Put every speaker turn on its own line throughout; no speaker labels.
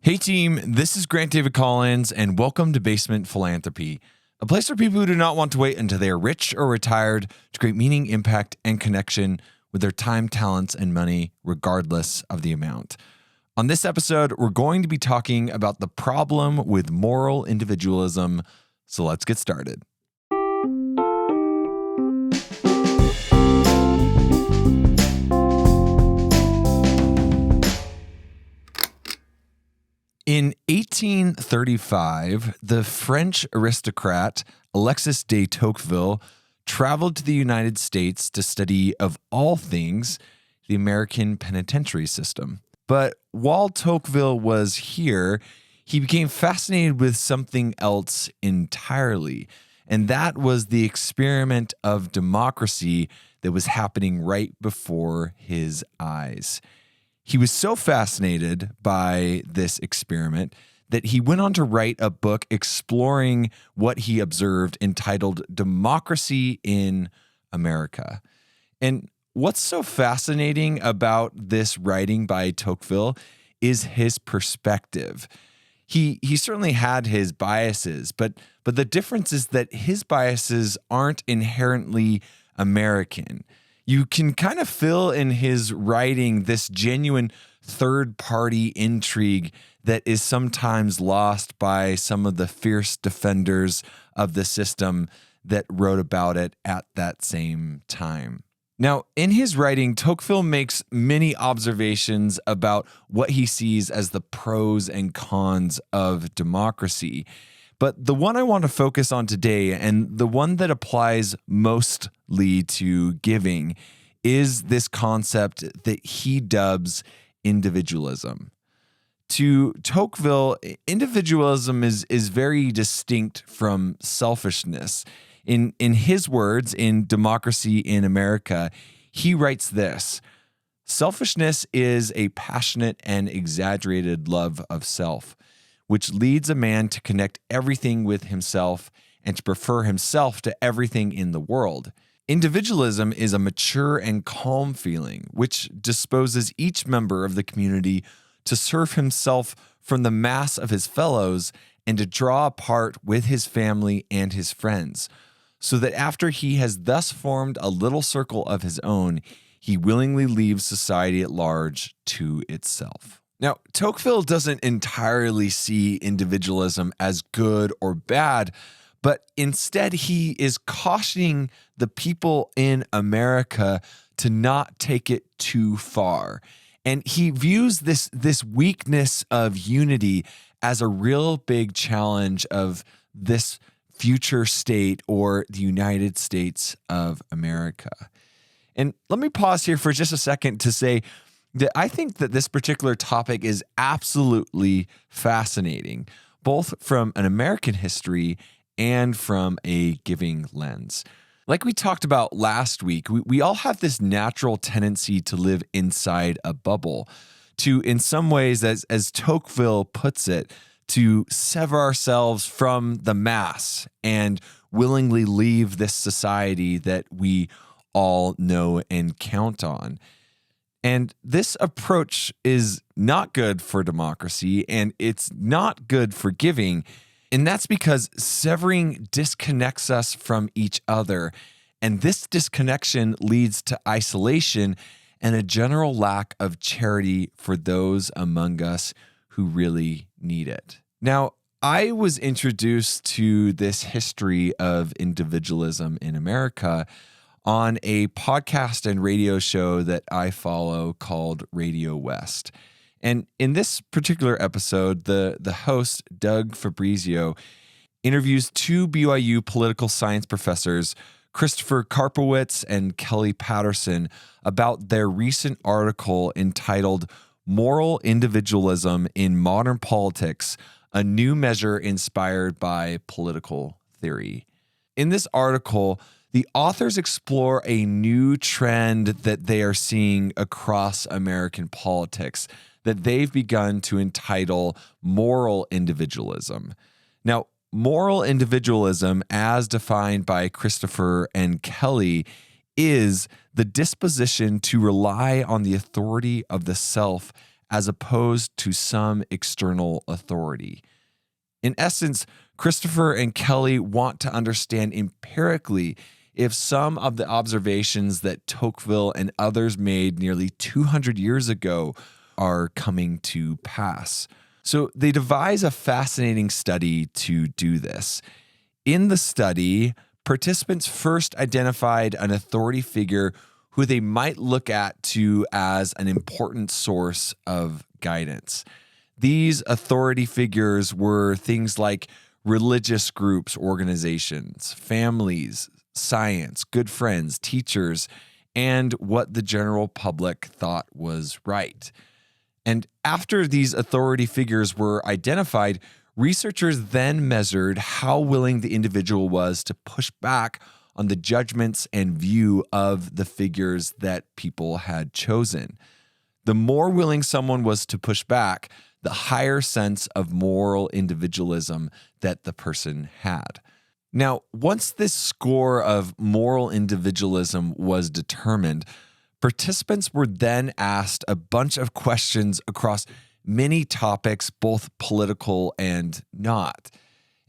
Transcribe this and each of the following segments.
Hey team, this is Grant David Collins, and welcome to Basement Philanthropy, a place for people who do not want to wait until they are rich or retired to create meaning, impact, and connection with their time, talents, and money, regardless of the amount. On this episode, we're going to be talking about the problem with moral individualism, so let's get started. In 1835, the French aristocrat Alexis de Tocqueville traveled to the United States to study, of all things, the American penitentiary system. But while Tocqueville was here, he became fascinated with something else entirely, and that was the experiment of democracy that was happening right before his eyes. He was so fascinated by this experiment that he went on to write a book exploring what he observed entitled Democracy in America. And what's so fascinating about this writing by Tocqueville is his perspective. He certainly had his biases, but the difference is that his biases aren't inherently American. You can kind of feel in his writing this genuine third-party intrigue that is sometimes lost by some of the fierce defenders of the system that wrote about it at that same time. Now, in his writing, Tocqueville makes many observations about what he sees as the pros and cons of democracy. But the one I want to focus on today, and the one that applies mostly to giving, is this concept that he dubs individualism. To Tocqueville, individualism is very distinct from selfishness. In his words, in Democracy in America, he writes this: "Selfishness is a passionate and exaggerated love of self, which leads a man to connect everything with himself and to prefer himself to everything in the world. Individualism is a mature and calm feeling, which disposes each member of the community to serve himself from the mass of his fellows and to draw apart with his family and his friends, so that after he has thus formed a little circle of his own, he willingly leaves society at large to itself." Now, Tocqueville doesn't entirely see individualism as good or bad, but instead he is cautioning the people in America to not take it too far. And he views this weakness of unity as a real big challenge of this future state, or the United States of America. And let me pause here for just a second to say that I think that this particular topic is absolutely fascinating, both from an American history and from a giving lens. Like we talked about last week, we all have this natural tendency to live inside a bubble, to, in some ways, as Tocqueville puts it, to sever ourselves from the mass and willingly leave this society that we all know and count on. And this approach is not good for democracy, and it's not good for giving. And that's because severing disconnects us from each other. And this disconnection leads to isolation and a general lack of charity for those among us who really need it. Now, I was introduced to this history of individualism in America on a podcast and radio show that I follow called Radio West. And in this particular episode, the host, Doug Fabrizio, interviews two BYU political science professors, Christopher Karpowitz and Kelly Patterson, about their recent article entitled Moral Individualism in Modern Politics, a New Measure Inspired by Political Theory. In this article, the authors explore a new trend that they are seeing across American politics that they've begun to entitle moral individualism. Now, moral individualism, as defined by Christopher and Kelly, is the disposition to rely on the authority of the self as opposed to some external authority. In essence, Christopher and Kelly want to understand empirically if some of the observations that Tocqueville and others made nearly 200 years ago are coming to pass. So they devise a fascinating study to do this. In the study, participants first identified an authority figure who they might look at to as an important source of guidance. These authority figures were things like religious groups, organizations, families, science, good friends, teachers, and what the general public thought was right. And after these authority figures were identified, researchers then measured how willing the individual was to push back on the judgments and view of the figures that people had chosen. The more willing someone was to push back, the higher sense of moral individualism that the person had. Now, once this score of moral individualism was determined, participants were then asked a bunch of questions across many topics, both political and not.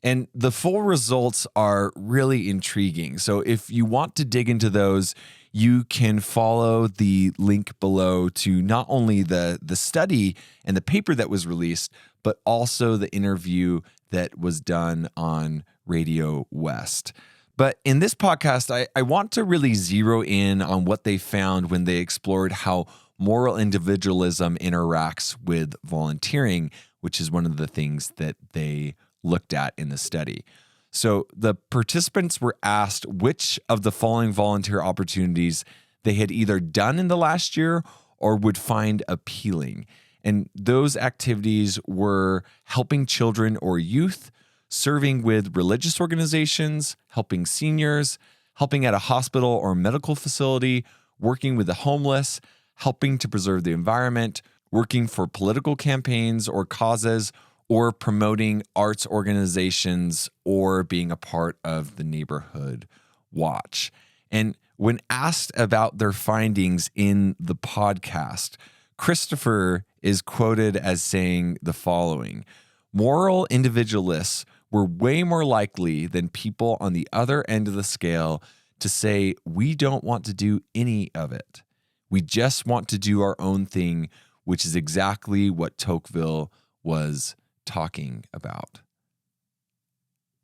And the full results are really intriguing. So if you want to dig into those, you can follow the link below to not only the study and the paper that was released, but also the interview that was done on Radio West. But in this podcast, I want to really zero in on what they found when they explored how moral individualism interacts with volunteering, which is one of the things that they looked at in the study. So the participants were asked which of the following volunteer opportunities they had either done in the last year or would find appealing. And those activities were helping children or youth, serving with religious organizations, helping seniors, helping at a hospital or medical facility, working with the homeless, helping to preserve the environment, working for political campaigns or causes, or promoting arts organizations, or being a part of the neighborhood watch. And when asked about their findings in the podcast, Christopher is quoted as saying the following: "Moral individualists were way more likely than people on the other end of the scale to say, we don't want to do any of it. We just want to do our own thing," which is exactly what Tocqueville was talking about.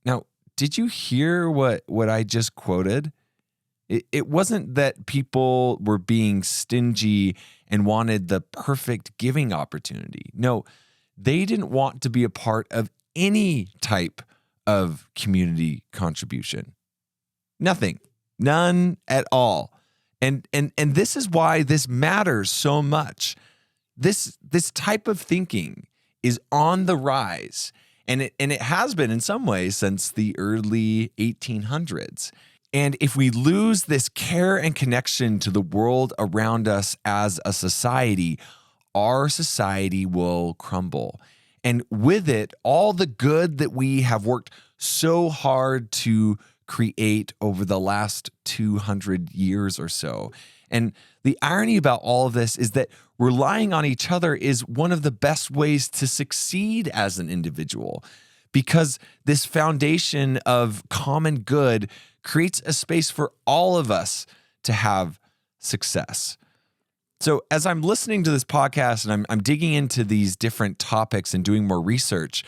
Now, did you hear what I just quoted? It wasn't that people were being stingy and wanted the perfect giving opportunity. No, they didn't want to be a part of any type of community contribution. Nothing. None at all. And this is why this matters so much. This type of thinking is on the rise, and it has been in some ways since the early 1800s. And if we lose this care and connection to the world around us as a society, our society will crumble. And with it, all the good that we have worked so hard to create over the last 200 years or so. And the irony about all of this is that relying on each other is one of the best ways to succeed as an individual, because this foundation of common good creates a space for all of us to have success. So as I'm listening to this podcast and I'm digging into these different topics and doing more research,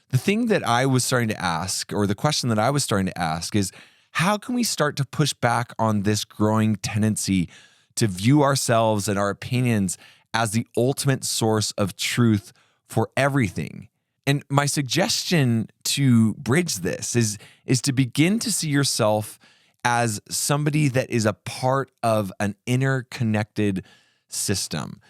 the thing that I was starting to ask, or the question that I was starting to ask, is how can we start to push back on this growing tendency to view ourselves and our opinions as the ultimate source of truth for everything? And my suggestion to bridge this is to begin to see yourself as somebody that is a part of an interconnected system.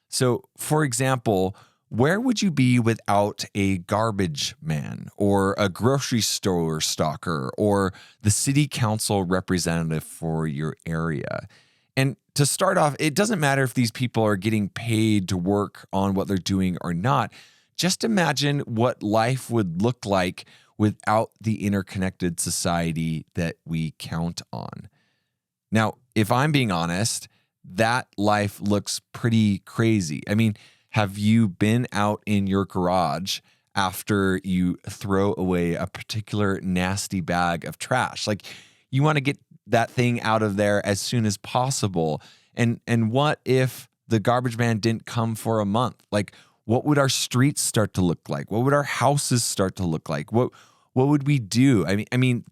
So, for example, where would you be without a garbage man or a grocery store stocker or the city council representative for your area? And to start off, it doesn't matter if these people are getting paid to work on what they're doing or not. Just imagine what life would look like without the interconnected society that we count on. Now, if I'm being honest, that life looks pretty crazy. I mean, Have you been out in your garage after you throw away a particular nasty bag of trash? Like, you want to get that thing out of there as soon as possible. And what if the garbage man didn't come for a month? Like, what would our streets start to look like? What would our houses start to look like? What would we do? I mean,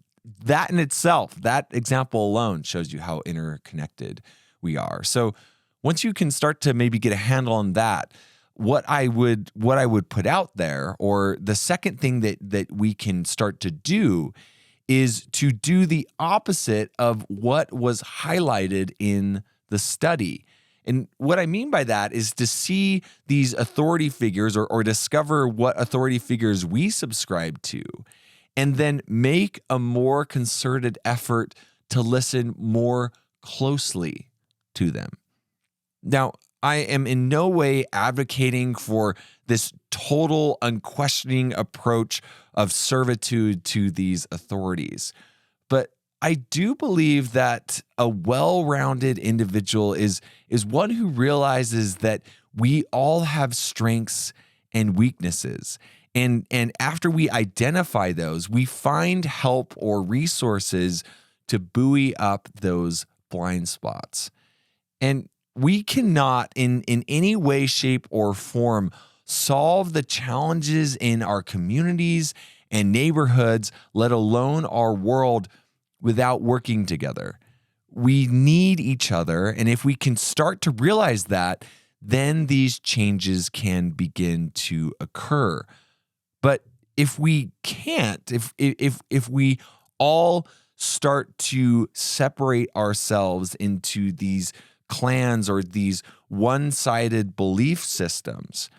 that in itself, that example alone shows you how interconnected we are. So once you can start to maybe get a handle on that, what I would put out there, or the second thing that we can start to do, is to do the opposite of what was highlighted in the study. And what I mean by that is to see these authority figures or discover what authority figures we subscribe to, and then make a more concerted effort to listen more closely to them. Now, I am in no way advocating for this total unquestioning approach of servitude to these authorities, but I do believe that a well-rounded individual is one who realizes that we all have strengths and weaknesses. And after we identify those, we find help or resources to buoy up those blind spots. And we cannot in any way, shape, or form solve the challenges in our communities and neighborhoods, let alone our world, without working together. We need each other, and if we can start to realize that, then these changes can begin to occur. But if we can't, if we all start to separate ourselves into these clans or these one-sided belief systems,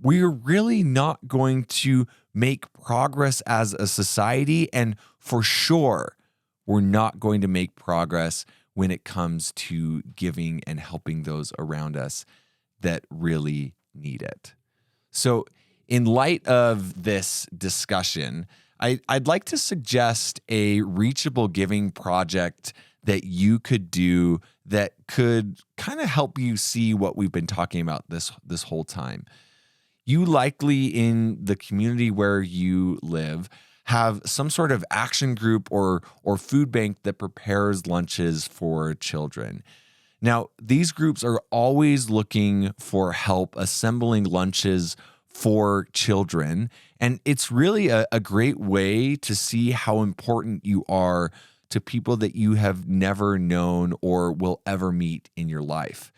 we're really not going to make progress as a society, and for sure, we're not going to make progress when it comes to giving and helping those around us that really need it. So, in light of this discussion, I'd like to suggest a reachable giving project that you could do that could kind of help you see what we've been talking about this whole time. You likely, in the community where you live, have some sort of action group or food bank that prepares lunches for children. Now, these groups are always looking for help assembling lunches for children, and it's really a great way to see how important you are to people that you have never known or will ever meet in your life.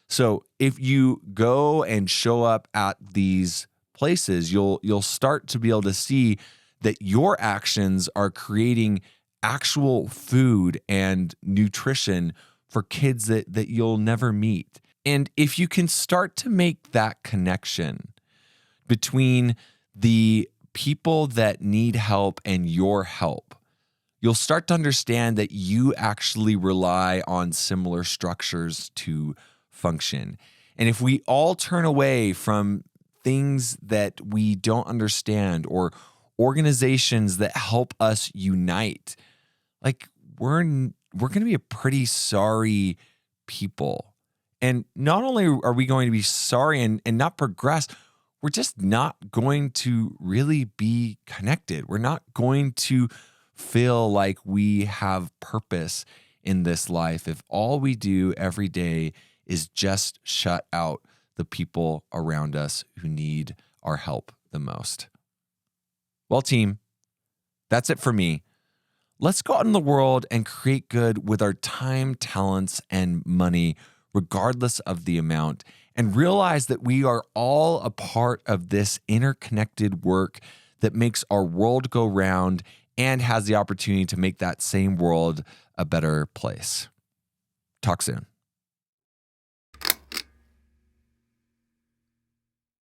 So if you go and show up at these places, you'll start to be able to see that your actions are creating actual food and nutrition for kids that you'll never meet. And if you can start to make that connection between the people that need help and your help, you'll start to understand that you actually rely on similar structures to function. And if we all turn away from things that we don't understand or organizations that help us unite, like we're going to be a pretty sorry people. And not only are we going to be sorry and not progress, we're just not going to really be connected. We're not going to feel like we have purpose in this life if all we do every day is just shut out the people around us who need our help the most. Well, team, that's it for me. Let's go out in the world and create good with our time, talents, and money, regardless of the amount, and realize that we are all a part of this interconnected work that makes our world go round and has the opportunity to make that same world a better place. Talk soon.